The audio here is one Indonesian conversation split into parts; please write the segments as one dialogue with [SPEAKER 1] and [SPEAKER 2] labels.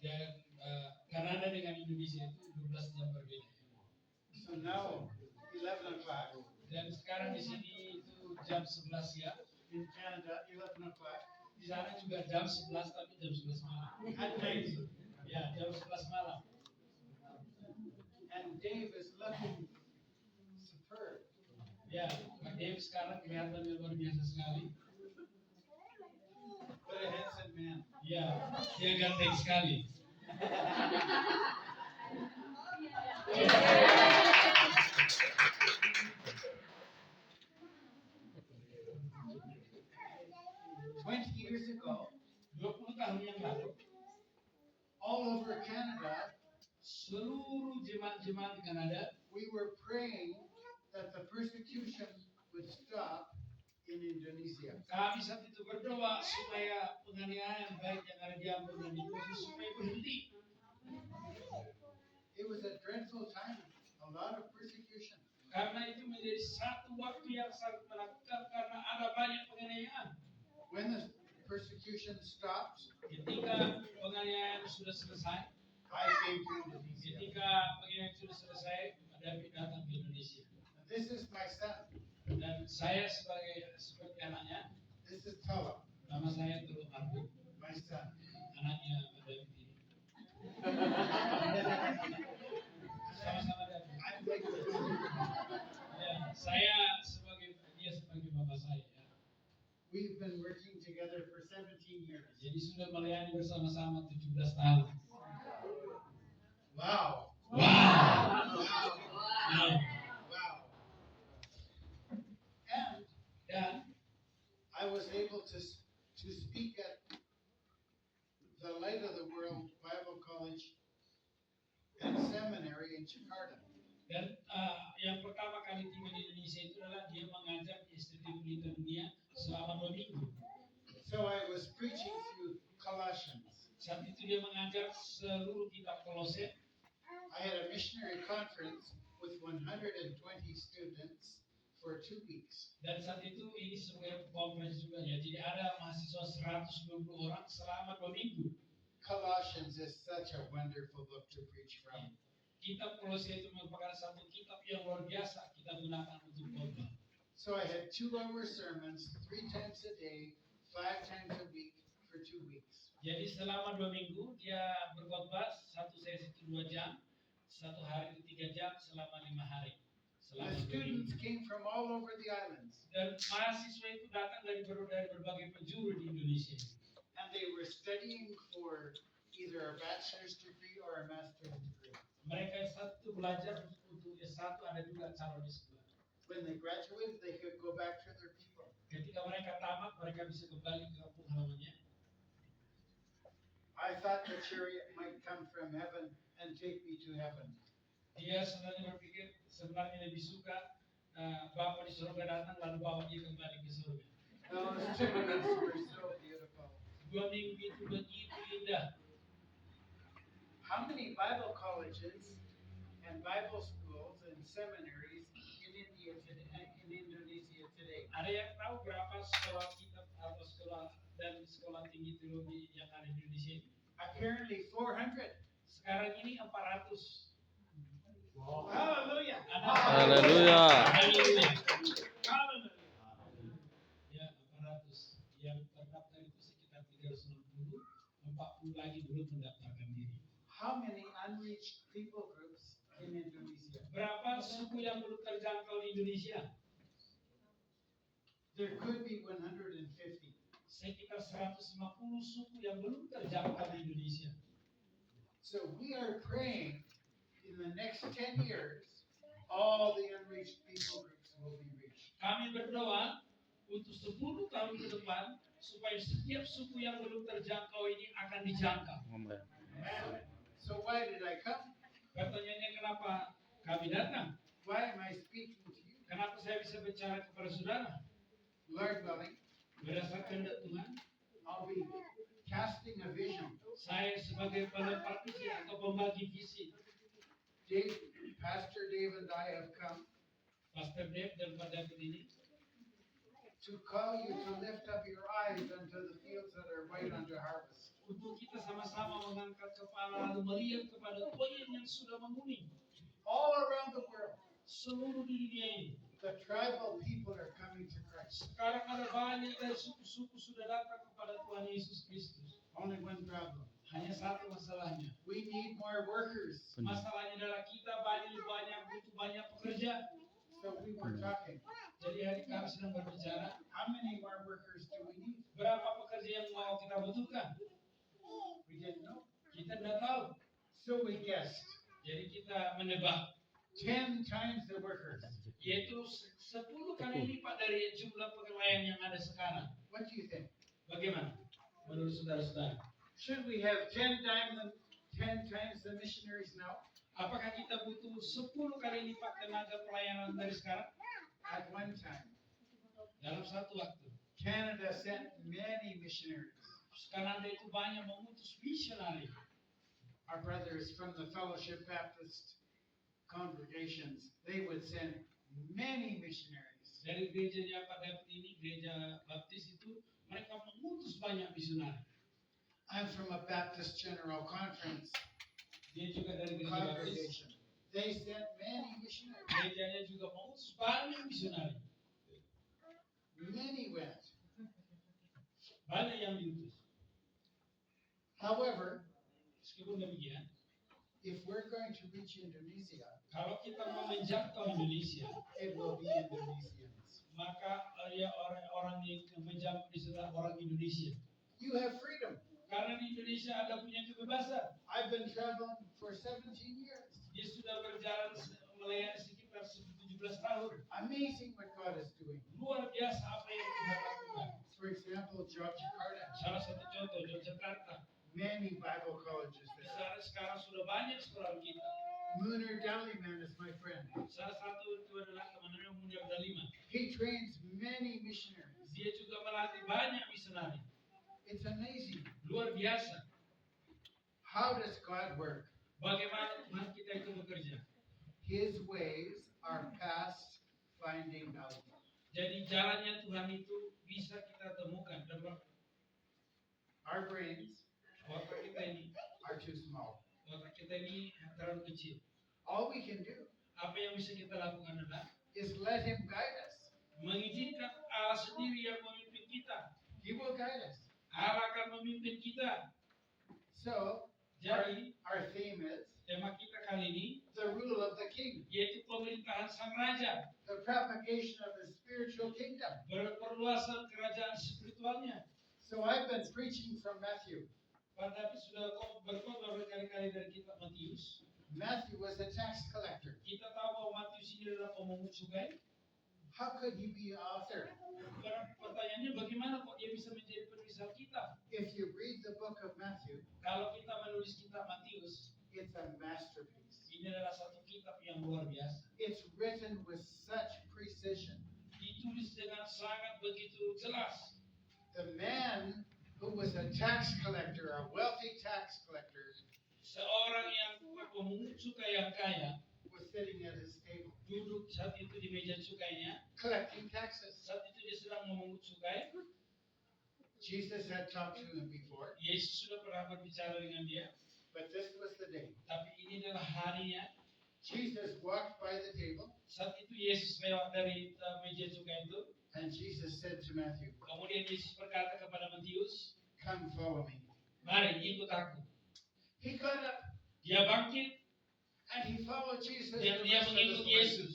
[SPEAKER 1] Dan Kanada dengan Indonesia itu 12 jam berbeda.
[SPEAKER 2] So now 11 o'clock.
[SPEAKER 1] Dan sekarang di sini itu jam 11 siang.
[SPEAKER 2] In Canada 11 o'clock.
[SPEAKER 1] Di sana juga jam 11 tapi jam 11 malam.
[SPEAKER 2] At night.
[SPEAKER 1] Ya, jam 11 malam.
[SPEAKER 2] And Dave is looking superb.
[SPEAKER 1] Ya, Pak Dave sekarang kelihatan luar biasa sekali.
[SPEAKER 2] What a handsome man.
[SPEAKER 1] Ya, dia ganteng sekali.
[SPEAKER 2] 20 years ago,
[SPEAKER 1] 20 tahun yang lalu,
[SPEAKER 2] all over Canada,
[SPEAKER 1] seluruh jemaat-jemaat di Kanada,
[SPEAKER 2] we were praying that the persecution would stop in Indonesia.
[SPEAKER 1] kami saat itu berdoa supaya penganiayaan baik yang ada di Ambon dan di Kudus supaya berhenti.
[SPEAKER 2] It was a dreadful time, a lot of persecution.
[SPEAKER 1] Karena itu menjadi satu waktu yang sangat menakutkan karena ada banyak penganiayaan.
[SPEAKER 2] When the persecution stopped,
[SPEAKER 1] Ketika penganiayaan sudah selesai,
[SPEAKER 2] I came to Indonesia.
[SPEAKER 1] ketika penganiayaan sudah selesai, David datang ke Indonesia.
[SPEAKER 2] This is my son.
[SPEAKER 1] Dan saya sebagai anaknya,
[SPEAKER 2] This is Tala,
[SPEAKER 1] nama saya Teluk Argo,
[SPEAKER 2] my son.
[SPEAKER 1] anaknya David ini. Sama-sama David.
[SPEAKER 2] I'm like the
[SPEAKER 1] Ya, dia sebagai bapak saya. Ya.
[SPEAKER 2] We've been working together for 17 years.
[SPEAKER 1] Jadi sudah melayani bersama-sama 17 tahun.
[SPEAKER 2] Wow.
[SPEAKER 1] Wow.
[SPEAKER 2] Wow.
[SPEAKER 1] Wow.
[SPEAKER 2] Wow.
[SPEAKER 1] Dan
[SPEAKER 2] I was able to speak at the Light of the World Bible College and Seminary in Jakarta.
[SPEAKER 1] Dan yang pertama kali tiba di Indonesia itu adalah dia mengajar di Institut Pelita Dunia selama 2 minggu.
[SPEAKER 2] So I was preaching through Colossians.
[SPEAKER 1] Saat itu dia mengajar seluruh kitab Kolose.
[SPEAKER 2] I had a missionary conference with 120 students for 2 weeks.
[SPEAKER 1] Dan saat itu ini sebagai konferensi juga ya. Jadi ada mahasiswa 120 orang selama 2 minggu.
[SPEAKER 2] Colossians is such a wonderful book to preach from.
[SPEAKER 1] Kitab Kolose itu merupakan satu kitab yang luar biasa kita gunakan untuk khotbah.
[SPEAKER 2] So I had 2-hour sermons 3 times a day, 5 times a week for 2 weeks.
[SPEAKER 1] Jadi selama 2 minggu dia berkhotbah, satu sesi itu 2 jam, satu hari itu 3 jam selama 5 hari.
[SPEAKER 2] The
[SPEAKER 1] Selama 2
[SPEAKER 2] students
[SPEAKER 1] minggu.
[SPEAKER 2] came from all over the islands,
[SPEAKER 1] Dan mahasiswa itu datang dari berbagai penjuru di Indonesia.
[SPEAKER 2] and they were studying for either a bachelor's degree or a master's degree.
[SPEAKER 1] Mereka satu belajar untuk S1, ada juga calon S2.
[SPEAKER 2] When they graduated, they could go back to their people.
[SPEAKER 1] Ketika mereka tamat, mereka bisa kembali ke kampung halamannya.
[SPEAKER 2] I thought the chariot might come from heaven and take me to heaven.
[SPEAKER 1] Dia sebenarnya berpikir sebenarnya lebih suka Bapa di surga datang lalu bawa dia kembali ke surga.
[SPEAKER 2] Those 2 weeks were so beautiful.
[SPEAKER 1] 2 minggu itu begitu indah.
[SPEAKER 2] How many Bible colleges and Bible schools and seminaries in Indonesia today?
[SPEAKER 1] Ada yang tahu berapa sekolah kitab atau sekolah dan sekolah tinggi teologi yang ada di Indonesia ini?
[SPEAKER 2] Apparently 400.
[SPEAKER 1] Sekarang ini 400.
[SPEAKER 2] Wow. Hallelujah.
[SPEAKER 3] Haleluya.
[SPEAKER 1] Haleluya.
[SPEAKER 2] Hallelujah.
[SPEAKER 1] Ya, 400. Yang terdaftar itu sekitar 360, 40 lagi belum mendaftarkan diri.
[SPEAKER 2] How many unreached people groups in Indonesia?
[SPEAKER 1] Berapa suku yang belum terjangkau di Indonesia?
[SPEAKER 2] There could be 150.
[SPEAKER 1] Sekitar 150 suku yang belum terjangkau di Indonesia.
[SPEAKER 2] So we are praying in the next 10 years, all the unreached people groups will be reached.
[SPEAKER 1] Kami berdoa untuk 10 tahun ke depan supaya setiap suku yang belum terjangkau ini akan dijangkau.
[SPEAKER 3] Amen.
[SPEAKER 2] So why did I come?
[SPEAKER 1] Pertanyaannya kenapa kami datang?
[SPEAKER 2] Why am I speaking to you?
[SPEAKER 1] Kenapa saya bisa bicara kepada saudara?
[SPEAKER 2] Lord willing,
[SPEAKER 1] Berdasarkan kehendak Tuhan,
[SPEAKER 2] I'll be casting a vision.
[SPEAKER 1] saya sebagai pelempar visi atau pembagi visi,
[SPEAKER 2] Pastor Dave and I have come
[SPEAKER 1] Pastor Dave dan Pak David ini
[SPEAKER 2] to call you to lift up your eyes unto the fields that are white unto harvest.
[SPEAKER 1] untuk kita sama-sama mengangkat kepala lalu melihat kepada koin yang sudah menguning.
[SPEAKER 2] All around the world,
[SPEAKER 1] Seluruh di dunia ini.
[SPEAKER 2] the tribal people are coming to Christ.
[SPEAKER 1] Sekarang ada banyak dari suku-suku sudah datang kepada Tuhan Yesus Kristus.
[SPEAKER 2] Only one problem.
[SPEAKER 1] Hanya satu masalahnya.
[SPEAKER 2] We need more workers.
[SPEAKER 1] Masalahnya adalah kita butuh banyak pekerja.
[SPEAKER 2] So we were talking,
[SPEAKER 1] Jadi hari kami sedang berbicara,
[SPEAKER 2] how many more workers do we need?
[SPEAKER 1] berapa pekerja yang mau kita butuhkan?
[SPEAKER 2] We didn't know.
[SPEAKER 1] Kita tidak tahu.
[SPEAKER 2] So we guessed
[SPEAKER 1] Jadi kita menebak,
[SPEAKER 2] 10 times the workers.
[SPEAKER 1] yaitu 10 kali lipat dari jumlah pegawai yang ada sekarang.
[SPEAKER 2] What do you think?
[SPEAKER 1] Bagaimana menurut saudara-saudara?
[SPEAKER 2] Should we have 10 times the missionaries now?
[SPEAKER 1] Apakah kita butuh 10 kali lipat tenaga pelayanan dari sekarang?
[SPEAKER 2] At one time,
[SPEAKER 1] Dalam satu waktu.
[SPEAKER 2] Canada sent many missionaries.
[SPEAKER 1] Kanada itu banyak mengutus misionari.
[SPEAKER 2] Our brothers from the Fellowship Baptist congregations, they would send many missionaries.
[SPEAKER 1] Dari gerejanya Pak David ini, gereja baptis itu, mereka mengutus banyak misionari.
[SPEAKER 2] I'm from a Baptist General Conference
[SPEAKER 1] Dia juga dari gereja baptis.
[SPEAKER 2] congregation. They sent many missionaries.
[SPEAKER 1] Gerejanya juga mengutus banyak misionari.
[SPEAKER 2] Many went.
[SPEAKER 1] Banyak yang diutus.
[SPEAKER 2] However,
[SPEAKER 1] Meskipun demikian,
[SPEAKER 2] if we're going to reach Indonesia,
[SPEAKER 1] kalau kita mau menjangkau Indonesia,
[SPEAKER 2] it will be Indonesians.
[SPEAKER 1] maka orang yang menjangkau di sana orang Indonesia.
[SPEAKER 2] You have freedom.
[SPEAKER 1] Karena di Indonesia ada punya kebebasan.
[SPEAKER 2] I've been traveling for 17 years.
[SPEAKER 1] Dia sudah berjalan melayani sekitar 17 tahun.
[SPEAKER 2] Amazing what God is doing.
[SPEAKER 1] Luar biasa apa yang Tuhan lakukan.
[SPEAKER 2] For example, Yogyakarta,
[SPEAKER 1] Salah satu contoh, Yogyakarta.
[SPEAKER 2] many Bible colleges
[SPEAKER 1] Di
[SPEAKER 2] there.
[SPEAKER 1] sana sekarang sudah banyak sekolah kita.
[SPEAKER 2] Munir Daliman is my friend.
[SPEAKER 1] Salah satu itu adalah teman-teman Munir Daliman.
[SPEAKER 2] He trains many missionaries.
[SPEAKER 1] Dia juga melatih banyak misionari.
[SPEAKER 2] It's amazing.
[SPEAKER 1] Luar biasa.
[SPEAKER 2] How does God work?
[SPEAKER 1] Bagaimana Tuhan kita itu bekerja.
[SPEAKER 2] His ways are past finding out.
[SPEAKER 1] Jadi jalannya Tuhan itu bisa kita temukan. Dan
[SPEAKER 2] Our brains
[SPEAKER 1] otak kita ini,
[SPEAKER 2] are too small.
[SPEAKER 1] otak kita ini terlalu kecil.
[SPEAKER 2] All we can do
[SPEAKER 1] Apa yang bisa kita lakukan adalah
[SPEAKER 2] is let Him guide us.
[SPEAKER 1] mengizinkan Allah sendiri yang memimpin kita.
[SPEAKER 2] He will guide us.
[SPEAKER 1] Allah akan memimpin kita.
[SPEAKER 2] So,
[SPEAKER 1] Jadi
[SPEAKER 2] our theme is
[SPEAKER 1] tema kita kali ini
[SPEAKER 2] the rule of the King,
[SPEAKER 1] yaitu pemerintahan sang raja,
[SPEAKER 2] the propagation of the spiritual kingdom.
[SPEAKER 1] perluasan kerajaan spiritualnya.
[SPEAKER 2] So I've been preaching from Matthew.
[SPEAKER 1] Pak David sudah berkhotbah berkali-kali dari kitab Matius.
[SPEAKER 2] Matthew was a tax collector.
[SPEAKER 1] Kita tahu bahwa Matius ini adalah pemungut cukai.
[SPEAKER 2] How could he be an author?
[SPEAKER 1] Pertanyaannya bagaimana kok dia bisa menjadi penulis Alkitab?
[SPEAKER 2] If you read the book of Matthew,
[SPEAKER 1] Kalau kita menulis kitab Matius,
[SPEAKER 2] it's a masterpiece.
[SPEAKER 1] ini adalah satu kitab yang luar biasa.
[SPEAKER 2] It's written with such precision.
[SPEAKER 1] Ditulis dengan sangat begitu jelas.
[SPEAKER 2] The man who was a tax collector, a wealthy tax collector,
[SPEAKER 1] Seorang yang pemungut cukai yang kaya
[SPEAKER 2] was sitting at his table
[SPEAKER 1] duduk saat itu di meja cukainya.
[SPEAKER 2] collecting taxes.
[SPEAKER 1] Saat itu dia sedang memungut cukai.
[SPEAKER 2] Jesus had talked to him before,
[SPEAKER 1] Yesus sudah pernah berbicara dengan dia,
[SPEAKER 2] but this was the day.
[SPEAKER 1] tapi ini adalah harinya.
[SPEAKER 2] Jesus walked by the table,
[SPEAKER 1] Saat itu Yesus lewat dari meja cukai itu.
[SPEAKER 2] and Jesus said to Matthew,
[SPEAKER 1] Kemudian Yesus berkata kepada Matius,
[SPEAKER 2] "Come follow me."
[SPEAKER 1] mari ikut aku.
[SPEAKER 2] He got up
[SPEAKER 1] Dia bangkit
[SPEAKER 2] and he followed Jesus.
[SPEAKER 1] dan
[SPEAKER 2] the
[SPEAKER 1] dia
[SPEAKER 2] rest of
[SPEAKER 1] mengikut
[SPEAKER 2] his life.
[SPEAKER 1] Yesus.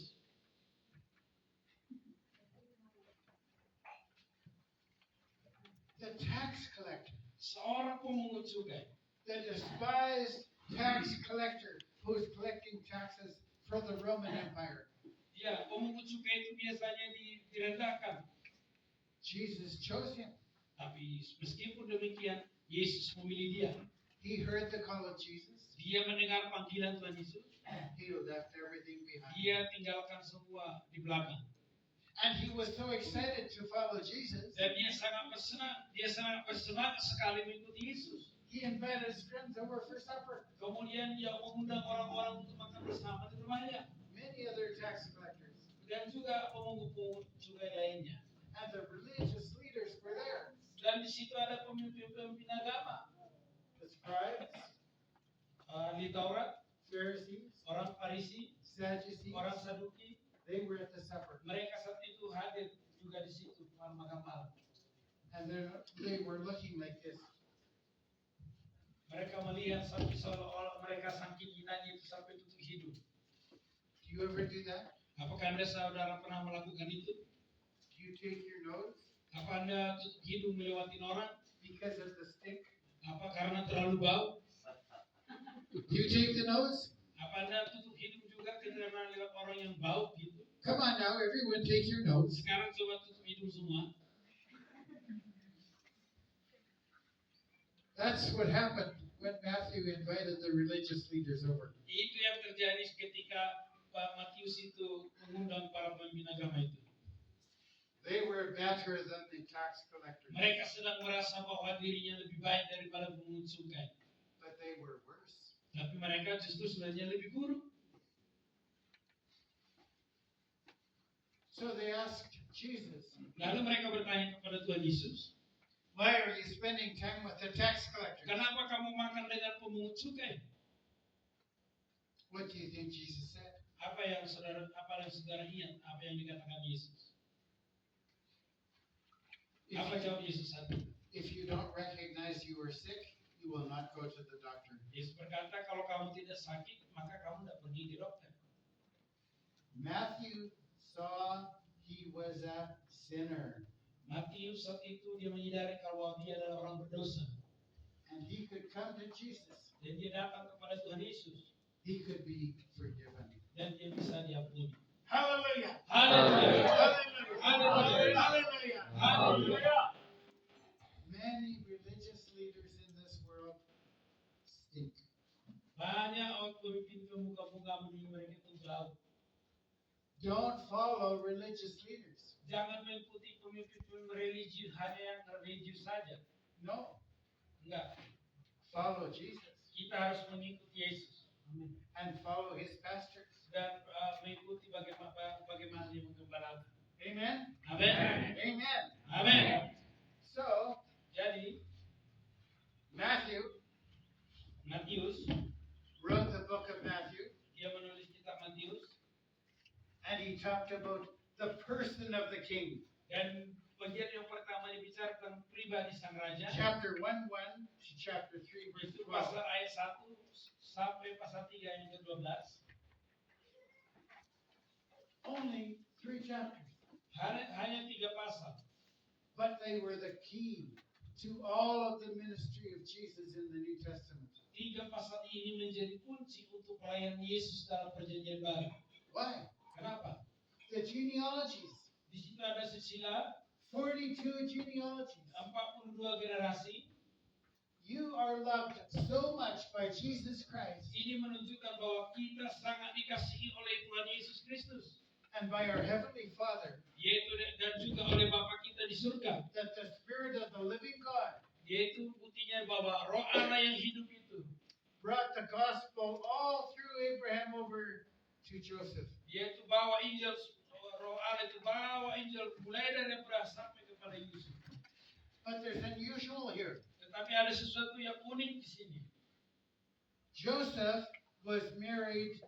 [SPEAKER 2] The tax collector,
[SPEAKER 1] Seorang pemungut cukai,
[SPEAKER 2] the despised tax collector who was collecting taxes for the Roman Empire.
[SPEAKER 1] ya pemungut cukai itu biasanya direndahkan.
[SPEAKER 2] Jesus chose him.
[SPEAKER 1] Tapi meskipun demikian, Yesus memilih dia.
[SPEAKER 2] He heard the call of Jesus.
[SPEAKER 1] Dia mendengar panggilan Tuhan Yesus.
[SPEAKER 2] He left everything behind.
[SPEAKER 1] Dia tinggalkan semua di belakang.
[SPEAKER 2] And he was so excited to follow Jesus.
[SPEAKER 1] Dan dia sangat bersemangat sekali mengikuti Yesus.
[SPEAKER 2] He invited his friends over for supper.
[SPEAKER 1] Kemudian dia mengundang orang-orang untuk makan bersama di rumahnya.
[SPEAKER 2] Many other tax collectors.
[SPEAKER 1] Dan juga pemungut cukai lainnya.
[SPEAKER 2] And the religious leaders were there.
[SPEAKER 1] Dan di situ ada pemimpin-pemimpin agama. Taurat,
[SPEAKER 2] Pharisees,
[SPEAKER 1] orang Farisi,
[SPEAKER 2] Sadducees,
[SPEAKER 1] orang Saduki,
[SPEAKER 2] they were at the supper.
[SPEAKER 1] mereka saat itu hadir juga di situ makan malam.
[SPEAKER 2] And they were looking like this.
[SPEAKER 1] Mereka melihat sampai seolah-olah mereka saking hinanya itu sampai tutup hidung.
[SPEAKER 2] Do you ever do that?
[SPEAKER 1] Apakah Anda saudara pernah melakukan itu?
[SPEAKER 2] Do you take your nose
[SPEAKER 1] Apa Anda tutup hidung melewati orang?
[SPEAKER 2] because of the stink?
[SPEAKER 1] Apa karena terlalu bau?
[SPEAKER 2] Do you take the nose?
[SPEAKER 1] Apa Anda tutup hidung juga karena lewat orang yang bau gitu?
[SPEAKER 2] Come on now, everyone take your nose.
[SPEAKER 1] Sekarang coba tutup hidung semua.
[SPEAKER 2] That's what happened when Matthew invited the religious leaders over.
[SPEAKER 1] Itu yang terjadi ketika Pak Matius itu mengundang para pemimpin agama itu.
[SPEAKER 2] They were better than the tax collectors,
[SPEAKER 1] Mereka sedang merasa bahwa dirinya lebih baik daripada pemungut cukai.
[SPEAKER 2] but they were worse.
[SPEAKER 1] Tapi mereka justru sebenarnya lebih buruk.
[SPEAKER 2] So they asked Jesus,
[SPEAKER 1] Lalu mereka bertanya kepada Tuhan Yesus,
[SPEAKER 2] why are you spending time with the tax collectors?
[SPEAKER 1] kenapa kamu makan dengan pemungut cukai?
[SPEAKER 2] What do you think Jesus said?
[SPEAKER 1] Apa yang saudara ingat? Apa yang dikatakan Yesus? Apa
[SPEAKER 2] If
[SPEAKER 1] jawab Yesus saat itu?
[SPEAKER 2] you don't recognize you are sick, you will not go to the doctor.
[SPEAKER 1] Yesus berkata, kalau kamu tidak sakit, maka kamu tidak pergi ke dokter.
[SPEAKER 2] Matthew saw he was a sinner,
[SPEAKER 1] Matius saat itu dia menyadari kalau dia adalah orang berdosa.
[SPEAKER 2] and he could come to Jesus.
[SPEAKER 1] Dan dia datang kepada Tuhan Yesus.
[SPEAKER 2] He could be forgiven.
[SPEAKER 1] Dan dia bisa diampuni.
[SPEAKER 2] Hallelujah!
[SPEAKER 1] Haleluya.
[SPEAKER 2] Hallelujah!
[SPEAKER 1] Hallelujah.
[SPEAKER 2] Hallelujah!
[SPEAKER 1] Haleluya.
[SPEAKER 2] Many religious leaders in this world stink.
[SPEAKER 1] Banyak orang pemimpin pemuka-pemuka dunia mereka itu bau.
[SPEAKER 2] Don't follow religious leaders.
[SPEAKER 1] Jangan mengikuti pemimpin religi hanya yang religius saja.
[SPEAKER 2] No,
[SPEAKER 1] Enggak.
[SPEAKER 2] follow Jesus
[SPEAKER 1] Kita harus mengikuti Yesus.
[SPEAKER 2] and follow his pastors.
[SPEAKER 1] Dan mengikuti bagaimana dia menggembalakan.
[SPEAKER 2] Amen?
[SPEAKER 1] Amin.
[SPEAKER 2] Amen.
[SPEAKER 1] Amin.
[SPEAKER 2] So,
[SPEAKER 1] Jadi Matius
[SPEAKER 2] wrote the book of Matthew,
[SPEAKER 1] dia menulis kitab Matius
[SPEAKER 2] and he talked about the person of the king.
[SPEAKER 1] dan bagian yang pertama dibicara tentang pribadi sang raja.
[SPEAKER 2] Chapter 1:1 to chapter 3, verse
[SPEAKER 1] Itu
[SPEAKER 2] 12.
[SPEAKER 1] pasal ayat 1 sampai pasal 3 yang ke-12.
[SPEAKER 2] Only 3 chapters.
[SPEAKER 1] Hanya 3 pasal.
[SPEAKER 2] But they were the key to all of the ministry of Jesus in the New Testament.
[SPEAKER 1] 3 pasal ini menjadi kunci untuk pelayanan Yesus dalam perjanjian baru.
[SPEAKER 2] Why?
[SPEAKER 1] Kenapa?
[SPEAKER 2] The genealogies.
[SPEAKER 1] Di situ ada sila
[SPEAKER 2] 42 genealogies.
[SPEAKER 1] 42 generasi.
[SPEAKER 2] You are loved so much by Jesus Christ
[SPEAKER 1] Ini menunjukkan bahwa kita sangat dikasihi oleh Tuhan Yesus Kristus,
[SPEAKER 2] and by our Heavenly Father
[SPEAKER 1] yaitu dan juga oleh Bapa kita di surga,
[SPEAKER 2] that the Spirit of the living God
[SPEAKER 1] yaitu buktinya bahwa Roh Allah yang hidup itu,
[SPEAKER 2] brought the gospel all through Abraham over to Joseph.
[SPEAKER 1] yaitu bawa Injil, Roh Allah itu bawa Injil mulai dari Abraham sampai kepada Yusuf.
[SPEAKER 2] But there's unusual here.
[SPEAKER 1] Tetapi ada sesuatu yang unik di sini.
[SPEAKER 2] Joseph was married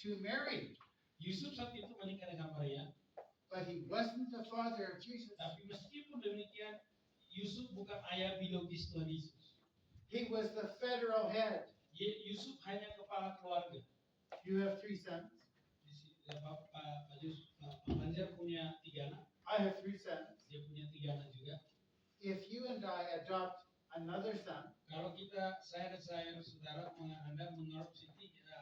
[SPEAKER 2] to Mary,
[SPEAKER 1] Yusuf saat itu menikah dengan Maria,
[SPEAKER 2] but he wasn't the father of Jesus.
[SPEAKER 1] tapi meskipun demikian, Yusuf bukan ayah biologis Tuhan Yesus.
[SPEAKER 2] He was the federal head.
[SPEAKER 1] Yusuf hanya kepala keluarga.
[SPEAKER 2] You have 3 sons.
[SPEAKER 1] Di sini, Pak Banjar punya 3 anak,
[SPEAKER 2] I have 3 sons.
[SPEAKER 1] dia punya 3 anak juga.
[SPEAKER 2] If you and I adopt another son,
[SPEAKER 1] Kalau saya dan saudara Anda mengadopsi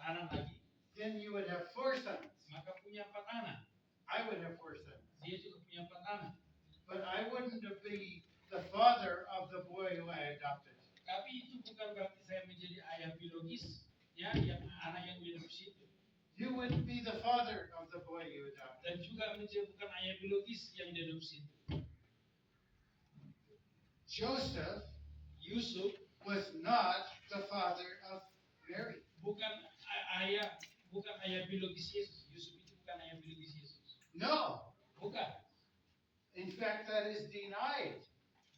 [SPEAKER 1] anak lagi,
[SPEAKER 2] then you would have 4 sons.
[SPEAKER 1] maka punya 4 anak.
[SPEAKER 2] I would have 4 sons.
[SPEAKER 1] Dia juga punya 4 anak.
[SPEAKER 2] But I wouldn't be the father of the boy who I adopted.
[SPEAKER 1] Tapi itu bukan berarti saya menjadi ayah biologis, ya, yang anak yang diadopsi itu.
[SPEAKER 2] You wouldn't be the father of the boy you adopted.
[SPEAKER 1] Dan juga menjadi bukan ayah biologis yang diadopsi itu.
[SPEAKER 2] Joseph
[SPEAKER 1] Yusuf
[SPEAKER 2] was not the father of Mary.
[SPEAKER 1] bukan ayah biologis Yesus. Yusuf itu bukan ayah biologis Yesus.
[SPEAKER 2] No.
[SPEAKER 1] Bukan.
[SPEAKER 2] In fact, that is denied.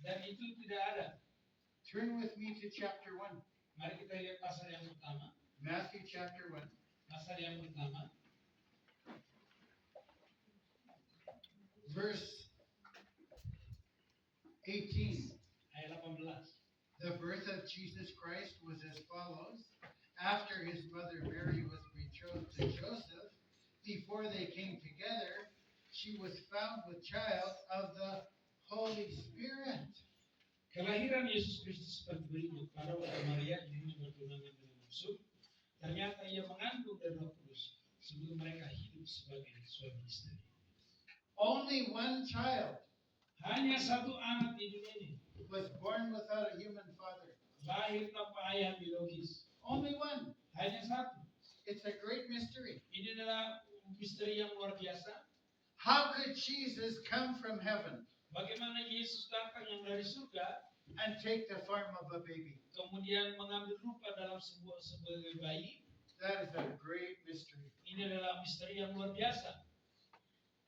[SPEAKER 1] Dan itu tidak ada.
[SPEAKER 2] Turn with me to chapter 1.
[SPEAKER 1] Mari kita lihat pasal yang pertama.
[SPEAKER 2] Matthew chapter 1,
[SPEAKER 1] Pasal yang pertama,
[SPEAKER 2] verse 18.
[SPEAKER 1] ayat 18.
[SPEAKER 2] The birth of Jesus Christ was as follows. After his mother Mary was betrothed to Joseph, before they came together, she was found with child of the Holy Spirit.
[SPEAKER 1] Kelahiran Yesus Kristus seperti berikut. Pada waktu Maria dirinya bertunangan dengan Yusuf, ternyata ia mengandung dari Roh Kudus sebelum mereka hidup sebagai suami istri.
[SPEAKER 2] Only one child
[SPEAKER 1] Hanya satu anak di dunia ini
[SPEAKER 2] was born without a human father.
[SPEAKER 1] lahir tanpa ayah biologis.
[SPEAKER 2] Only one.
[SPEAKER 1] Hanya satu.
[SPEAKER 2] It's a great mystery.
[SPEAKER 1] Ini adalah misteri yang luar biasa.
[SPEAKER 2] How could Jesus come from heaven
[SPEAKER 1] Bagaimana Yesus datang yang dari surga,
[SPEAKER 2] and take the form of a baby?
[SPEAKER 1] kemudian mengambil rupa dalam sebagai bayi?
[SPEAKER 2] That is a great mystery.
[SPEAKER 1] Ini adalah misteri yang luar biasa.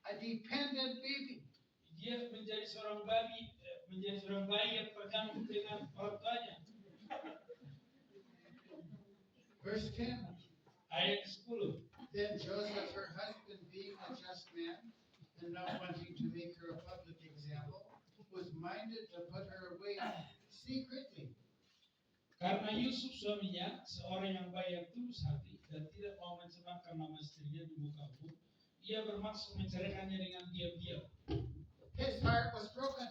[SPEAKER 2] A dependent baby.
[SPEAKER 1] Dia menjadi seorang bayi yang tergantung dengan orang tuanya.
[SPEAKER 2] Verse 10.
[SPEAKER 1] Ayat 10.
[SPEAKER 2] Then Joseph, her husband, being a just man, and not wanting to make her a public example, was minded to put her away secretly.
[SPEAKER 1] Karena Yusuf suaminya seorang yang baik yang tulus hati dan tidak mau mencemarkan nama istrinya di muka umum, ia bermaksud menceraikannya dengan diam-diam.
[SPEAKER 2] His heart was broken.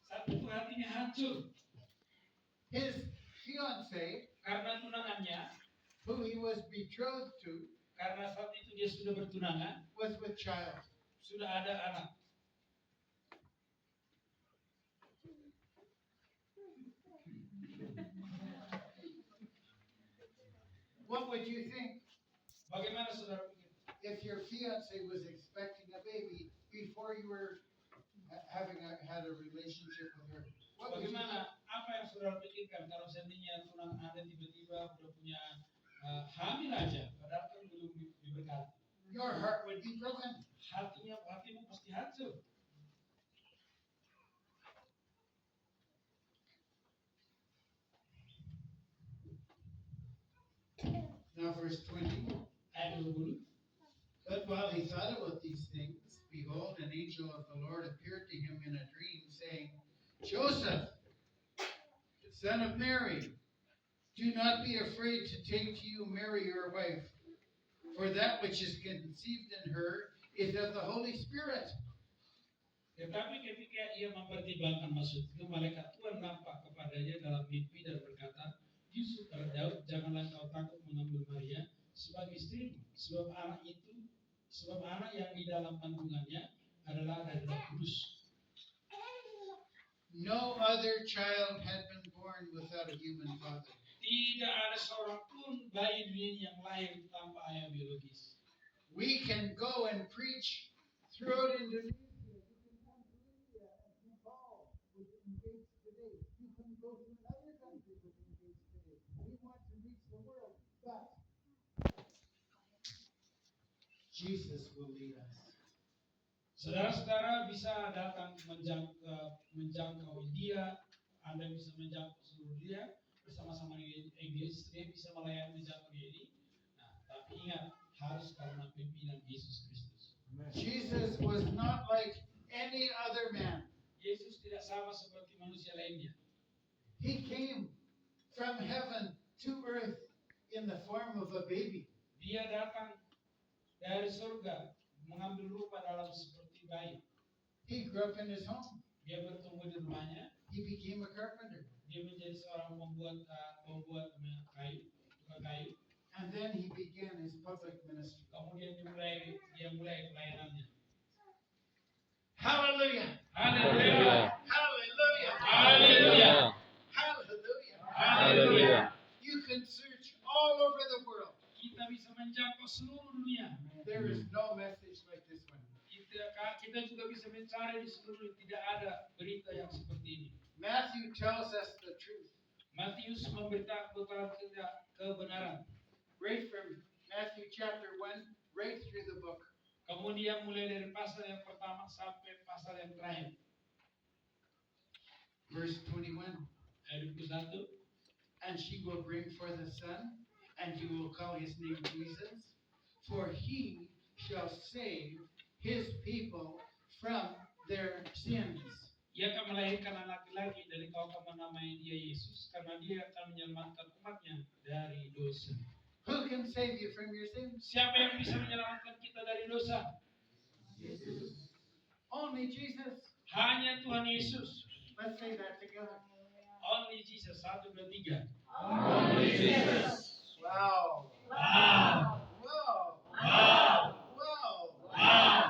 [SPEAKER 1] Saat itu hatinya hancur
[SPEAKER 2] His fiancée,
[SPEAKER 1] karena tunangannya,
[SPEAKER 2] who he was betrothed to,
[SPEAKER 1] karena saat itu dia sudah bertunangan,
[SPEAKER 2] was with child.
[SPEAKER 1] sudah ada anak.
[SPEAKER 2] What would you think
[SPEAKER 1] Bagaimana saudara pikir?
[SPEAKER 2] if your fiancée was expecting a baby before you were had a relationship with her? What would you think?
[SPEAKER 1] Bagaimana? Apa yang saudara pikirkan kalau seandainya tunangan Anda tiba-tiba udah punya hamil aja, padahal kan belum diberkati?
[SPEAKER 2] Your heart would be broken.
[SPEAKER 1] Hatimu pasti hancur.
[SPEAKER 2] Now verse 20.
[SPEAKER 1] Ayat 20.
[SPEAKER 2] But while he thought about these things, behold, an angel of the Lord appeared to him in a dream, saying, Joseph, son of Mary, do not be afraid to take to you Mary your wife, for that which is conceived in her is of the Holy Spirit.
[SPEAKER 1] Tetapi ketika ia mempertimbangkan maksud itu, malaikat Tuhan nampak kepadanya dalam mimpi dan berkata, Yusuf Daud, janganlah kau takut mengambil Maria sebagai istrimu, sebab anak yang di dalam kandungannya adalah dari Roh Kudus.
[SPEAKER 2] No other child had been born without a human father.
[SPEAKER 1] Tidak ada seorang pun bayi dunia ini yang lahir tanpa ayah biologis.
[SPEAKER 2] We can go and preach throughout Indonesia. You can come to India and Nepal with Engage Today. You can go to another country with Engage Today. We want to reach the world, but Jesus will lead us.
[SPEAKER 1] Saudara-saudara bisa datang menjangkau India, Anda bisa menjangkau seluruh dunia bersama-sama dengan Inggris, dia bisa melayani menjangkau ini. Nah, tapi ingat, harus karena pimpinan Yesus Kristus.
[SPEAKER 2] Jesus was not like any other man.
[SPEAKER 1] Yesus tidak sama seperti manusia lainnya.
[SPEAKER 2] He came from heaven to earth in the form of a baby.
[SPEAKER 1] Dia datang dari surga mengambil rupa dalam seperti bayi.
[SPEAKER 2] He grew up in his home.
[SPEAKER 1] Dia bertumbuh di rumahnya.
[SPEAKER 2] He became a carpenter.
[SPEAKER 1] Dia menjadi seorang pembuat kayu, tukang kayu.
[SPEAKER 2] And then he began his public ministry.
[SPEAKER 1] Kemudian dia mulai pelayanannya.
[SPEAKER 2] Hallelujah!
[SPEAKER 1] Haleluya.
[SPEAKER 2] Hallelujah!
[SPEAKER 1] Haleluya.
[SPEAKER 2] Hallelujah!
[SPEAKER 1] Haleluya.
[SPEAKER 2] You can search all over the world.
[SPEAKER 1] Kita bisa menjangkau seluruh dunia.
[SPEAKER 2] There is no message like this one.
[SPEAKER 1] Kita juga bisa mencari di seluruh, tidak ada berita yang seperti ini.
[SPEAKER 2] Matthew tells us the truth.
[SPEAKER 1] Matius memberitahu kita kebenaran.
[SPEAKER 2] Right from Matthew chapter 1, right through the book.
[SPEAKER 1] Kemudian mulai dari pasal yang pertama sampai pasal yang terakhir.
[SPEAKER 2] Verse 21.
[SPEAKER 1] Ayat 21.
[SPEAKER 2] And she will bring forth a son, and you will call his name Jesus, for he shall save his people from their sins.
[SPEAKER 1] Ia akan melahirkan anak laki dari kau akan menamai dia Yesus karena dia akan menyelamatkan umatnya dari dosa.
[SPEAKER 2] Who can save you from your sins?
[SPEAKER 1] Siapa yang bisa menyelamatkan kita dari dosa?
[SPEAKER 2] Jesus. Only Jesus.
[SPEAKER 1] Hanya Tuhan Yesus.
[SPEAKER 2] Let's say that together.
[SPEAKER 1] Only Jesus. 1, 2, 3.
[SPEAKER 3] Only Jesus.
[SPEAKER 2] Wow.
[SPEAKER 1] Wow.
[SPEAKER 2] Wow.
[SPEAKER 1] Wow.
[SPEAKER 2] Wow.
[SPEAKER 1] Wow.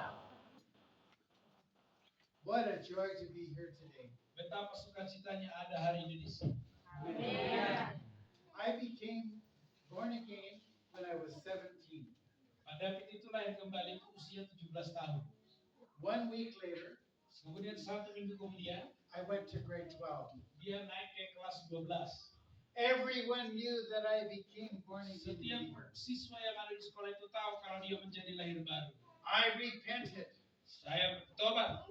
[SPEAKER 2] What a joy to be here today.
[SPEAKER 1] Betapa sukacitanya ada hari ini di sini.
[SPEAKER 3] Amen.
[SPEAKER 2] I became born again when I was 17.
[SPEAKER 1] Pak David itu lahir kembali ke usia 17 tahun.
[SPEAKER 2] 1 week later,
[SPEAKER 1] Kemudian 1 minggu kemudian
[SPEAKER 2] I went to grade 12.
[SPEAKER 1] dia naik ke kelas 12.
[SPEAKER 2] Everyone knew that I became born again
[SPEAKER 1] Setiap
[SPEAKER 2] believer.
[SPEAKER 1] siswa yang ada di sekolah itu tahu kalau dia menjadi lahir baru.
[SPEAKER 2] I repented.
[SPEAKER 1] Saya bertobat.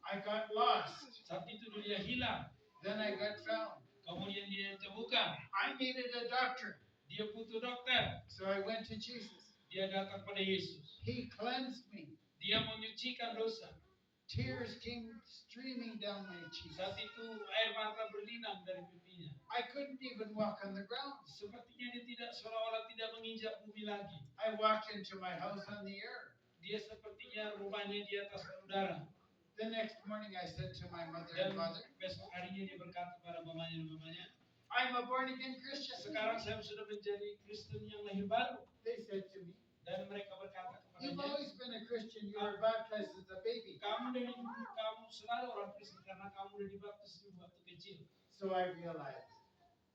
[SPEAKER 2] I got lost.
[SPEAKER 1] Saat itu dia hilang.
[SPEAKER 2] Then I got found.
[SPEAKER 1] Kemudian dia ditemukan.
[SPEAKER 2] I needed a doctor.
[SPEAKER 1] Dia butuh dokter.
[SPEAKER 2] So I went to Jesus.
[SPEAKER 1] Dia datang pada Yesus.
[SPEAKER 2] He cleansed me.
[SPEAKER 1] Dia menyucikan dosa.
[SPEAKER 2] Tears came streaming down my cheeks.
[SPEAKER 1] Saat itu air mata berlinang dari pipinya.
[SPEAKER 2] I couldn't even walk on the ground.
[SPEAKER 1] Sepertinya dia tidak seolah-olah tidak menginjak bumi lagi.
[SPEAKER 2] I walked into my house on the air.
[SPEAKER 1] Dia sepertinya rumahnya di atas udara.
[SPEAKER 2] The next morning I said to my mother
[SPEAKER 1] Dan
[SPEAKER 2] and father,
[SPEAKER 1] besok harinya dia berkata kepada mamanya dan mamanya,
[SPEAKER 2] I'm a born again Christian.
[SPEAKER 1] sekarang saya sudah menjadi Kristen yang lahir baru.
[SPEAKER 2] They said to me,
[SPEAKER 1] Dan mereka berkata
[SPEAKER 2] you've
[SPEAKER 1] kepadanya,
[SPEAKER 2] always been a Christian. You were baptized as a baby.
[SPEAKER 1] kamu dari dulu kamu selalu orang Kristen karena kamu udah dibaptis di waktu kecil.
[SPEAKER 2] So I realized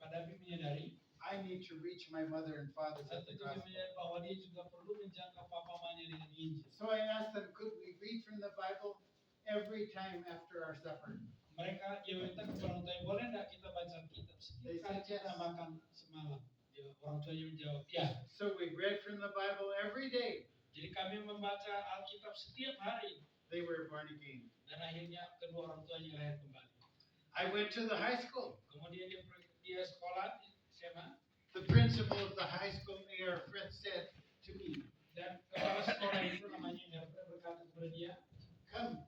[SPEAKER 1] Pak David menyadari,
[SPEAKER 2] I need to reach my mother and father
[SPEAKER 1] saat
[SPEAKER 2] with the
[SPEAKER 1] itu dia
[SPEAKER 2] gospel.
[SPEAKER 1] menyadari bahwa dia juga perlu menjangkau papa mamanya dengan Injil.
[SPEAKER 2] So I asked them, could we read from the Bible every time after our supper?
[SPEAKER 1] Mereka dia minta kepada orang tuanya, boleh enggak kita baca kitab setiap kali kita makan semalam? Orang tuanya menjawab, ya.
[SPEAKER 2] So we read from the Bible every day.
[SPEAKER 1] Jadi kami membaca Alkitab setiap hari.
[SPEAKER 2] They were born again.
[SPEAKER 1] Dan akhirnya kedua orang tuanya lahir kembali.
[SPEAKER 2] I went to the high school.
[SPEAKER 1] Kemudian dia sekolah di SMA.
[SPEAKER 2] The principal of the high school, A.R. Fred, said to me,
[SPEAKER 1] Dan kepala sekolah itu namanya Herfred berkata kepada dia,
[SPEAKER 2] come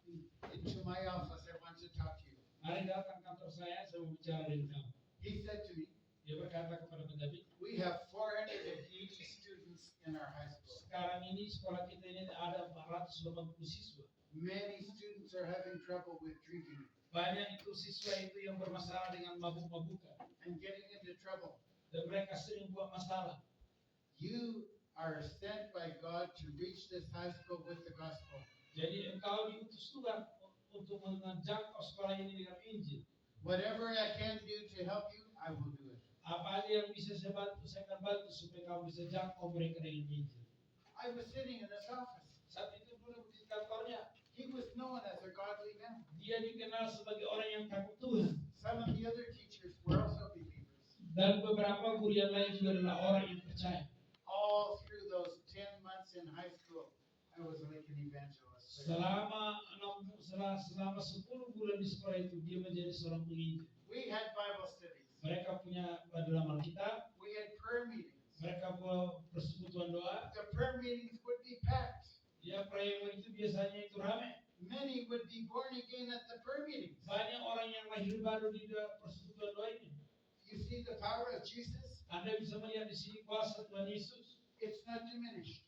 [SPEAKER 2] into my office. I want to talk to you.
[SPEAKER 1] mari datang kantor saya mau bicara dengan kamu.
[SPEAKER 2] He said to me,
[SPEAKER 1] Dia berkata kepada Pak David,
[SPEAKER 2] we have 480 students in our high school.
[SPEAKER 1] sekarang ini sekolah kita ini ada 480 siswa.
[SPEAKER 2] Many students are having trouble with drinking
[SPEAKER 1] Banyak itu siswa itu yang bermasalah dengan mabuk-mabukan.
[SPEAKER 2] and getting into trouble.
[SPEAKER 1] Dan mereka sering buat masalah.
[SPEAKER 2] You are sent by God to reach this high school with the gospel.
[SPEAKER 1] Jadi engkau diutus Tuhan untuk menjangkau sekolah ini dengan Injil.
[SPEAKER 2] Whatever I can do to help you, I will do it.
[SPEAKER 1] Apa aja yang bisa saya bantu, saya akan bantu supaya kamu bisa jangkau mereka dengan Injil.
[SPEAKER 2] I was sitting in his office.
[SPEAKER 1] Saat itu dulu di kantornya,
[SPEAKER 2] He was known as a godly man.
[SPEAKER 1] dia dikenal sebagai orang yang takut Tuhan.
[SPEAKER 2] Some of the other teachers were also believers.
[SPEAKER 1] Dan beberapa guru yang lain juga adalah orang yang percaya.
[SPEAKER 2] All through those 10 months in high school, I was like an evangelist.
[SPEAKER 1] Selama 10 bulan di sekolah itu, dia menjadi seorang penginjil.
[SPEAKER 2] We had Bible studies.
[SPEAKER 1] Mereka punya dalam Alkitab,
[SPEAKER 2] We had prayer meetings.
[SPEAKER 1] mereka buat persekutuan doa.
[SPEAKER 2] The prayer meetings would be packed.
[SPEAKER 1] Ya, perayaan itu biasanya itu ramai.
[SPEAKER 2] Many would be born again at the prayer meetings.
[SPEAKER 1] Banyak orang yang lahir baru di persekutuan doa ini.
[SPEAKER 2] You see the power of Jesus?
[SPEAKER 1] Anda bisa melihat di sini kuasa Tuhan Yesus.
[SPEAKER 2] It's not diminished.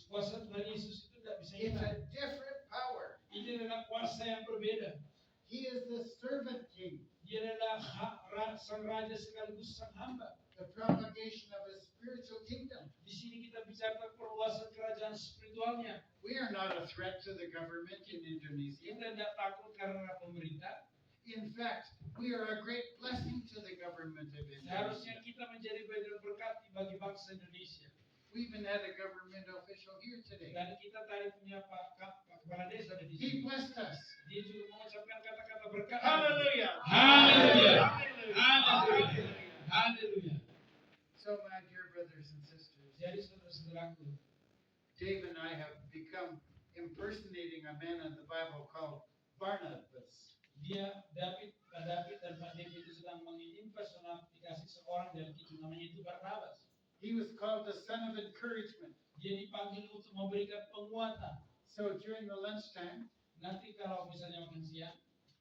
[SPEAKER 1] Kuasa Tuhan Yesus itu tidak bisa
[SPEAKER 2] It's
[SPEAKER 1] hilang.
[SPEAKER 2] a different power.
[SPEAKER 1] Ini adalah kuasa yang berbeda.
[SPEAKER 2] He is the servant king,
[SPEAKER 1] Dia adalah sang raja sekaligus sang hamba.
[SPEAKER 2] the propagation of his spiritual kingdom.
[SPEAKER 1] Di sini kita bicara tentang perluasan kerajaan spiritualnya.
[SPEAKER 2] We are not a threat to the government in Indonesia.
[SPEAKER 1] Kita tidak takut karena pemerintah.
[SPEAKER 2] In fact, we are a great blessing to the government of
[SPEAKER 1] Seharusnya
[SPEAKER 2] Indonesia.
[SPEAKER 1] kita menjadi bagian berkat bagi bangsa Indonesia.
[SPEAKER 2] We even had a government official here today.
[SPEAKER 1] Dan kita tadi punya Pak Kepala Desa di
[SPEAKER 2] He
[SPEAKER 1] sini.
[SPEAKER 2] blessed us.
[SPEAKER 1] Dia juga mengucapkan kata-kata berkat.
[SPEAKER 2] Hallelujah.
[SPEAKER 1] Hallelujah.
[SPEAKER 2] Hallelujah.
[SPEAKER 1] Haleluya.
[SPEAKER 2] So, my dear brothers and sisters,
[SPEAKER 1] Jadi saudara-saudaraku,
[SPEAKER 2] Dave and I have become impersonating a man in the Bible called Barnabas.
[SPEAKER 1] Pak David dan Pak David itu sedang mengimpersonifikasi seorang dari kita namanya itu Barnabas.
[SPEAKER 2] He was called the son of encouragement.
[SPEAKER 1] Dia dipanggil untuk memberikan penguatan.
[SPEAKER 2] So during the lunchtime,
[SPEAKER 1] Nanti kalau misalnya makan siang,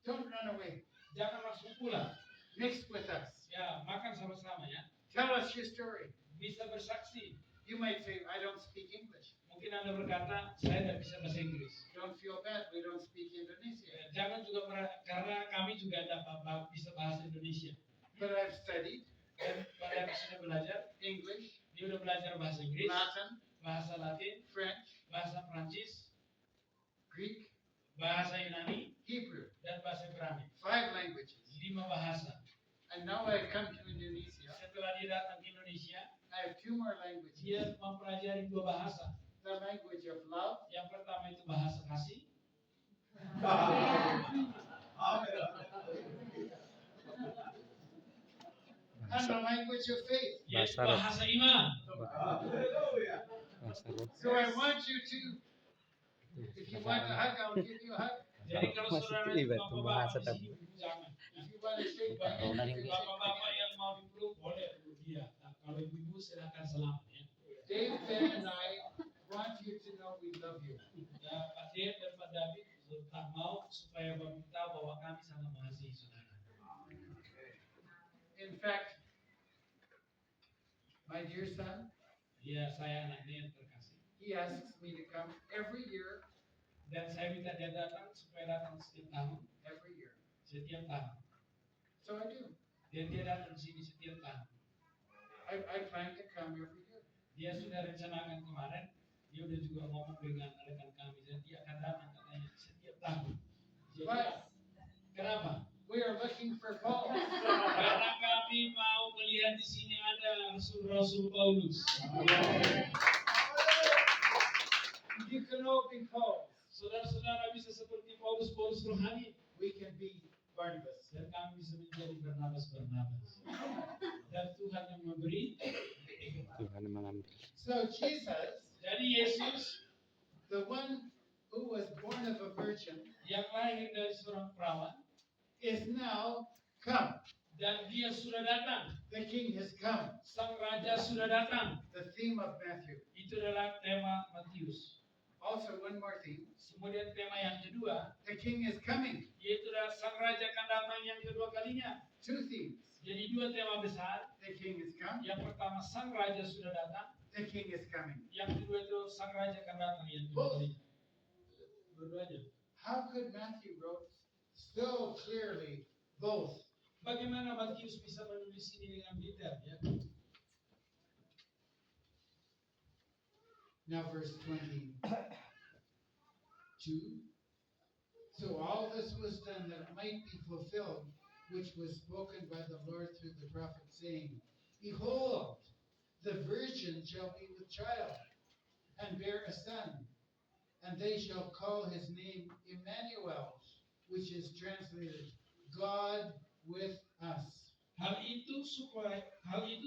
[SPEAKER 2] don't run away.
[SPEAKER 1] jangan langsung pulang.
[SPEAKER 2] Mix with us.
[SPEAKER 1] Ya, makan sama-sama ya.
[SPEAKER 2] Tell us your story.
[SPEAKER 1] Bisa bersaksi.
[SPEAKER 2] You might say, I don't speak English.
[SPEAKER 1] Mungkin Anda berkata, saya tidak bisa bahasa Inggris.
[SPEAKER 2] Don't feel bad, we don't speak Indonesian.
[SPEAKER 1] Jangan juga karena kami juga tidak bisa bahasa Indonesia.
[SPEAKER 2] But I've studied
[SPEAKER 1] Dan pada sudah belajar,
[SPEAKER 2] English,
[SPEAKER 1] dia sudah belajar bahasa Inggris,
[SPEAKER 2] Latin,
[SPEAKER 1] bahasa Latin,
[SPEAKER 2] French,
[SPEAKER 1] bahasa Prancis,
[SPEAKER 2] Greek,
[SPEAKER 1] bahasa Yunani,
[SPEAKER 2] Hebrew.
[SPEAKER 1] dan bahasa Ibrani.
[SPEAKER 2] 5 languages.
[SPEAKER 1] 5 bahasa.
[SPEAKER 2] And now I come to Indonesia.
[SPEAKER 1] Setelah dia datang ke Indonesia,
[SPEAKER 2] I have 2 more languages.
[SPEAKER 1] dia mempelajari 2 bahasa.
[SPEAKER 2] The language of love
[SPEAKER 1] Yang pertama itu bahasa kasih,
[SPEAKER 2] and the language of faith.
[SPEAKER 1] yaitu
[SPEAKER 4] Bahasa roh.
[SPEAKER 1] bahasa iman.
[SPEAKER 4] Bahasa roh.
[SPEAKER 2] So I want you to, if you want a hug, I'll give you a hug.
[SPEAKER 1] Jadi kalau
[SPEAKER 4] Masih
[SPEAKER 1] saudara
[SPEAKER 4] terlibat
[SPEAKER 1] itu
[SPEAKER 4] pembahasan
[SPEAKER 1] bapak-bapak di
[SPEAKER 4] tadi.
[SPEAKER 1] sini, jangan.
[SPEAKER 2] If you want to shake my
[SPEAKER 4] Oh,
[SPEAKER 2] hand,
[SPEAKER 4] nari-
[SPEAKER 2] you can shake my
[SPEAKER 1] Bapak-bapak
[SPEAKER 2] hand.
[SPEAKER 1] yang mau dipeluk boleh peluk dia. Nah, kalau ibu-ibu silakan selamat ya.
[SPEAKER 2] Dave, Ben, and I want you to know we love you.
[SPEAKER 1] Ya, Pak Dave dan Pak David tak mau supaya bapak tahu bahwa kami sangat mengasihi saudara.
[SPEAKER 2] In fact, my dear son,
[SPEAKER 1] Ya, saya anaknya yang terkasih.
[SPEAKER 2] he asks me to come every year,
[SPEAKER 1] Dan saya minta dia datang supaya datang setiap tahun,
[SPEAKER 2] every year.
[SPEAKER 1] setiap tahun.
[SPEAKER 2] So I do.
[SPEAKER 1] Dan dia datang di sini setiap tahun.
[SPEAKER 2] I plan to come every year.
[SPEAKER 1] Dia sudah rencanakan kemarin, dia udah juga ngomong dengan rekan kami dan dia akan datang katanya setiap tahun. Jadi,
[SPEAKER 2] But
[SPEAKER 1] kenapa?
[SPEAKER 2] we are looking for Paul.
[SPEAKER 1] Karena kami mau melihat di sini ada Rasul Paulus.
[SPEAKER 2] You can all be Paul.
[SPEAKER 1] Saudara-saudara bisa seperti Paulus rohani,
[SPEAKER 2] We can be Barnabas.
[SPEAKER 1] dan kami bisa menjadi Barnabas. Dan Tuhan yang memberi.
[SPEAKER 4] Tuhan mengambil.
[SPEAKER 2] So Jesus,
[SPEAKER 1] Jadi Yesus
[SPEAKER 2] the one who was born of a virgin,
[SPEAKER 1] yang lahir dari seorang perawan
[SPEAKER 2] is now come.
[SPEAKER 1] dan dia sudah datang.
[SPEAKER 2] The King has come.
[SPEAKER 1] Sang Raja sudah datang.
[SPEAKER 2] The theme of Matthew.
[SPEAKER 1] Itu adalah tema Matius.
[SPEAKER 2] Also, one more theme.
[SPEAKER 1] Kemudian tema yang kedua,
[SPEAKER 2] The King is coming.
[SPEAKER 1] yaitu adalah Sang Raja akan datang yang kedua kalinya.
[SPEAKER 2] 2 themes.
[SPEAKER 1] Jadi 2 tema besar.
[SPEAKER 2] The King is come.
[SPEAKER 1] Yang pertama Sang Raja sudah datang.
[SPEAKER 2] The King is coming.
[SPEAKER 1] Yang kedua itu Sang Raja akan datang yang kedua kalinya. Dua-duanya.
[SPEAKER 2] How could Matthew wrote so clearly both?
[SPEAKER 1] Bagaimana Matius bisa menulis ini dengan detail ya?
[SPEAKER 2] Now verse 22. So all this was done that it might be fulfilled, which was spoken by the Lord through the prophet, saying, Behold, the virgin shall be with child, and bear a son, and they shall call his name Emmanuel, which is translated, God with us.
[SPEAKER 1] Hal itu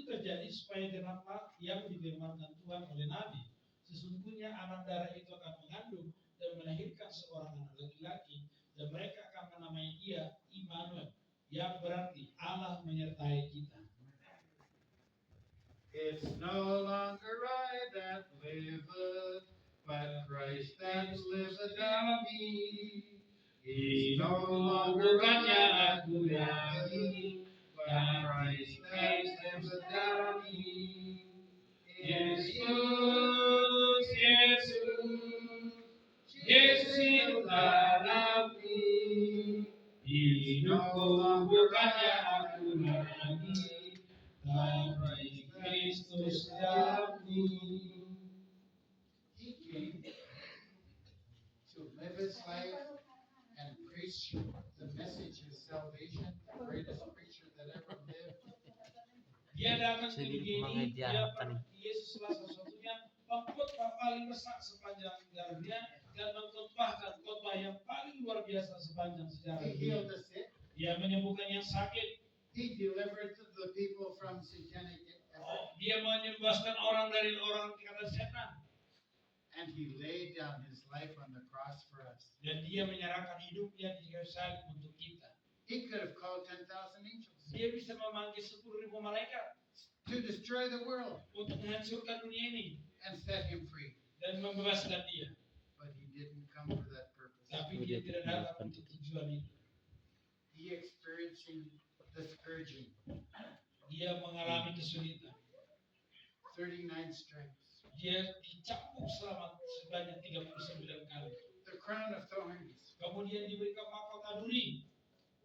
[SPEAKER 1] terjadi supaya genaplah yang difirmankan Tuhan oleh Nabi. Sesungguhnya anak darah itu akan mengandung dan melahirkan seorang anak laki-laki, dan mereka akan menamai dia Immanuel, yang berarti Allah menyertai kita.
[SPEAKER 2] It's no longer I that liveth, but Christ that liveth in me. It's no longer I that liveth, but Christ that liveth in me.
[SPEAKER 1] Yesus, Yesus itu dalamku, hidupku bukannya aku lagi, tapi Kristus dalamku.
[SPEAKER 2] He came to live his life and preach the message of salvation, the greatest preacher that ever lived.
[SPEAKER 1] Dia datang ke
[SPEAKER 4] Jadi
[SPEAKER 1] dunia ini,
[SPEAKER 4] mengajarkan.
[SPEAKER 1] Yesus salah satu-satunya pengkhotbah paling besar sepanjang sejarahnya dan mengkhotbahkan khotbah yang paling luar biasa sepanjang sejarah
[SPEAKER 2] He
[SPEAKER 1] dunia.
[SPEAKER 2] healed the sick.
[SPEAKER 1] Dia menyembuhkan yang sakit,
[SPEAKER 2] He delivered the people from satanic
[SPEAKER 1] dia menyembahkan orang dari orang kata setan,
[SPEAKER 2] and he laid down his life on the cross for us.
[SPEAKER 1] dan dia menyerahkan hidupnya di kayu salib untuk kita.
[SPEAKER 2] He could have called 10,000 angels.
[SPEAKER 1] Dia bisa memanggil 10.000 malaikat,
[SPEAKER 2] to destroy the world
[SPEAKER 1] untuk menghancurkan dunia ini
[SPEAKER 2] and set him free.
[SPEAKER 1] dan membebaskan dia.
[SPEAKER 2] But he didn't come for that purpose.
[SPEAKER 1] Tapi dia tidak datang untuk tujuan itu.
[SPEAKER 2] He experiencing the scourging,
[SPEAKER 1] Dia mengalami kesulitan.
[SPEAKER 2] 39 stripes,
[SPEAKER 1] Dia dicambuk selama sebanyak 39 kali.
[SPEAKER 2] the crown of thorns.
[SPEAKER 1] Kemudian diberikan mahkota duri.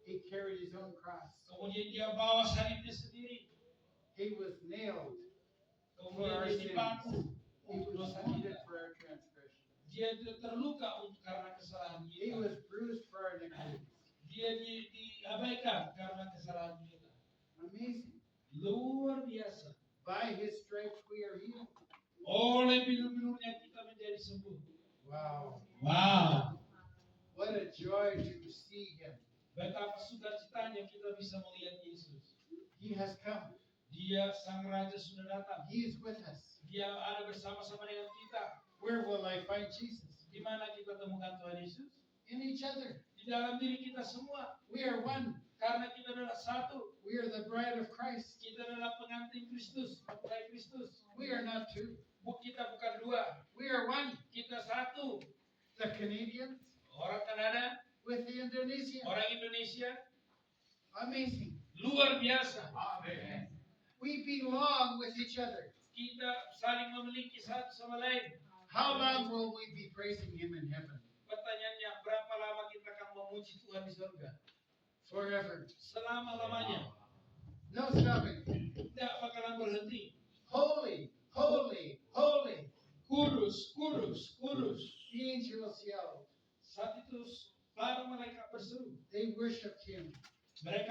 [SPEAKER 2] He carried his own cross.
[SPEAKER 1] Kemudian dia bawa salibnya sendiri.
[SPEAKER 2] He was nailed for
[SPEAKER 1] Kemudian
[SPEAKER 2] our
[SPEAKER 1] dia
[SPEAKER 2] sins.
[SPEAKER 1] dipaku
[SPEAKER 2] He
[SPEAKER 1] untuk
[SPEAKER 2] was
[SPEAKER 1] dosa
[SPEAKER 2] wounded
[SPEAKER 1] kita.
[SPEAKER 2] for our transgression.
[SPEAKER 1] Dia terluka untuk karena kesalahan
[SPEAKER 2] He
[SPEAKER 1] kita.
[SPEAKER 2] was bruised for our iniquities.
[SPEAKER 1] Dia diabaikan karena kesalahan kita.
[SPEAKER 2] Amazing.
[SPEAKER 1] Luar biasa.
[SPEAKER 2] By his stripes we are healed.
[SPEAKER 1] Oleh bilur-bilurnya kita menjadi sembuh.
[SPEAKER 2] Wow.
[SPEAKER 1] Wow.
[SPEAKER 2] What a joy to see him.
[SPEAKER 1] Betapa sukacitanya kita bisa melihat Yesus.
[SPEAKER 2] He has come.
[SPEAKER 1] Dia sang raja sudah datang.
[SPEAKER 2] He is with us.
[SPEAKER 1] Dia ada bersama-sama dengan kita.
[SPEAKER 2] Where will I find Jesus?
[SPEAKER 1] Di mana kita temukan Tuhan Yesus?
[SPEAKER 2] In each other.
[SPEAKER 1] Di dalam diri kita semua.
[SPEAKER 2] We are one.
[SPEAKER 1] Karena kita adalah satu.
[SPEAKER 2] We are the bride of Christ.
[SPEAKER 1] Kita adalah pengantin Kristus, mempelai Kristus.
[SPEAKER 2] We are not two.
[SPEAKER 1] Kita bukan dua.
[SPEAKER 2] We are one.
[SPEAKER 1] Kita satu.
[SPEAKER 2] The Canadians
[SPEAKER 1] Orang Kanada,
[SPEAKER 2] with the Indonesians.
[SPEAKER 1] orang Indonesia,
[SPEAKER 2] Amazing.
[SPEAKER 1] luar biasa.
[SPEAKER 2] We belong with each other.
[SPEAKER 1] Kita saling memiliki satu sama lain.
[SPEAKER 2] How long will we be praising him in heaven?
[SPEAKER 1] Pertanyaannya, berapa lama kita akan memuji Tuhan di surga?
[SPEAKER 2] Forever.
[SPEAKER 1] Selama-lamanya.
[SPEAKER 2] No stopping.
[SPEAKER 1] Tidak bakalan berhenti.
[SPEAKER 2] Holy, holy, holy.
[SPEAKER 1] Kudus, kudus, kudus.
[SPEAKER 2] The angels yelled.
[SPEAKER 1] Saat itu para malaikat berseru.
[SPEAKER 2] They worshiped him.
[SPEAKER 1] Para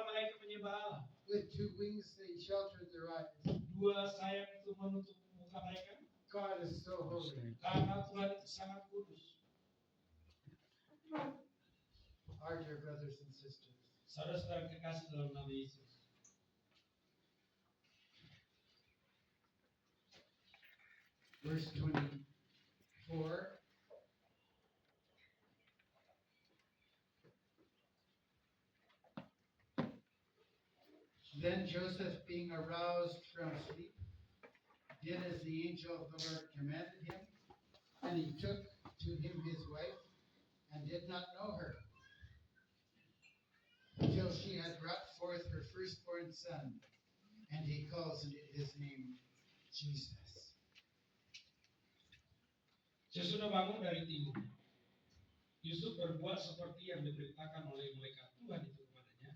[SPEAKER 1] malaikat menyembah Allah.
[SPEAKER 2] With two wings they sheltered their eyes.
[SPEAKER 1] Dua sayap itu menutup muka mereka.
[SPEAKER 2] God is so holy.
[SPEAKER 1] Karena Tuhan itu sangat kudus.
[SPEAKER 2] Our dear brothers and sisters.
[SPEAKER 1] Saudara-saudara kekasih dalam nama Yesus.
[SPEAKER 2] Verse 24. Then Joseph, being aroused from sleep, did as the angel of the Lord commanded him, and he took to him his wife, and did not know her, till she had brought forth her firstborn son, and he calls his name Jesus.
[SPEAKER 1] Sesudah bangun dari tidur, Yusuf berbuat seperti yang diberitakan oleh malaikat Tuhan itu kepadanya.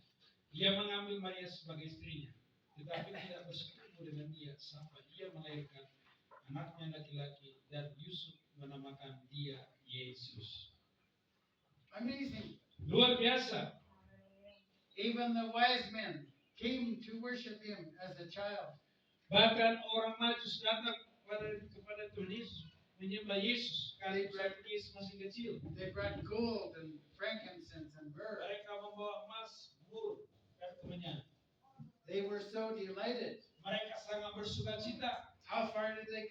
[SPEAKER 1] Ia mengambil Maria sebagai istrinya, tetapi tidak bersekutu dengan dia sampai ia melahirkan anaknya laki-laki, dan Yusuf menamakan dia Yesus.
[SPEAKER 2] Amazing.
[SPEAKER 1] Luar biasa.
[SPEAKER 2] Even the wise men came to worship him as a child.
[SPEAKER 1] Bahkan orang Majus datang kepada Tuhan Yesus, menyembah Yesus karena Yesus masih kecil.
[SPEAKER 2] They brought gold and frankincense and myrrh.
[SPEAKER 1] Mereka membawa emas, mur, dan kemenyan.
[SPEAKER 2] They were so delighted.
[SPEAKER 1] Mereka sangat bersukacita.
[SPEAKER 2] How far did they